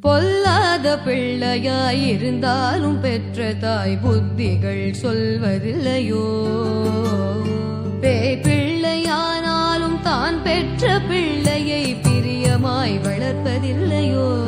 பொல்லாத பிள்ளையாயிருந்தாலும் பெற்ற தாய் புத்திகள் சொல்வதில்லையோ? பேய் பிள்ளையானாலும் தான் பெற்ற பிள்ளையை பிரியமாய் வளர்ப்பதில்லையோ?